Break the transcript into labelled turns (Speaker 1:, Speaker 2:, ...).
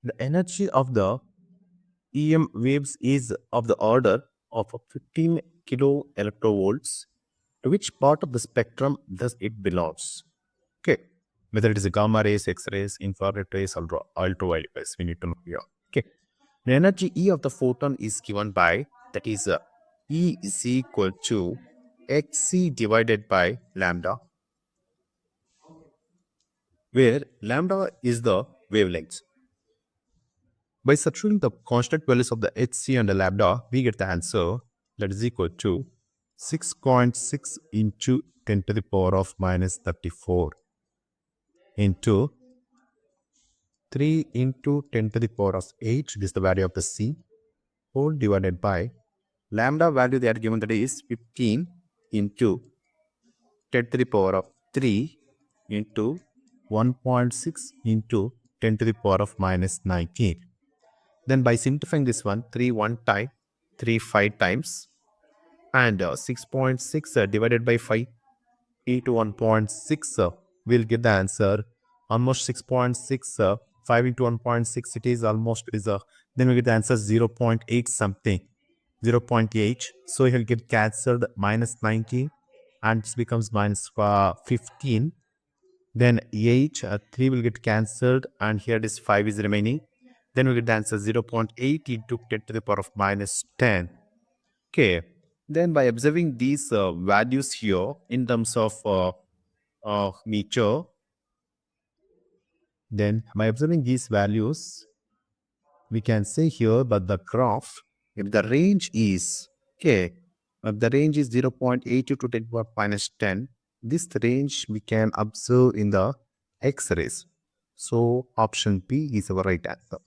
Speaker 1: The energy of the EM waves is of the order of 15 kilo electrovolts. To which part of the spectrum does it belongs? Okay. Whether it is a gamma rays, X rays, infrared rays, or ultraviolet rays, we need to know here. Okay. The energy E of the photon is given by, that is E is equal to Xc divided by lambda, where lambda is the wavelength. By substituting the constant values of the Hc and the lambda, we get the answer that is equal to 6.6 into 10 to the power of minus 34 into 3 into 10 to the power of 8, this is the value of the C, whole divided by lambda value they are given, that is 15 into 10 to the power of 3 into 1.6 into 10 to the power of minus 19. Then by simplifying this one, 3 1 time, 3 5 times, and 6.6 divided by 5 into 1.6, we'll get the answer almost 6.6, 5 into 1.6, it is almost is then we get the answer 0.8 something, 0.8. So he'll get cancelled minus 19 and this becomes minus 15. Then 8, 3 will get cancelled and here this 5 is remaining. Then we get the answer 0.8 into 10 to the power of minus 10. Okay. Then by observing these values here in terms of meter, then by observing these values, we can say here that the graph, if the range is, okay, if the range is 0.8 to 10 to the power minus 10, this range we can observe in the X-rays. So option B is our right answer.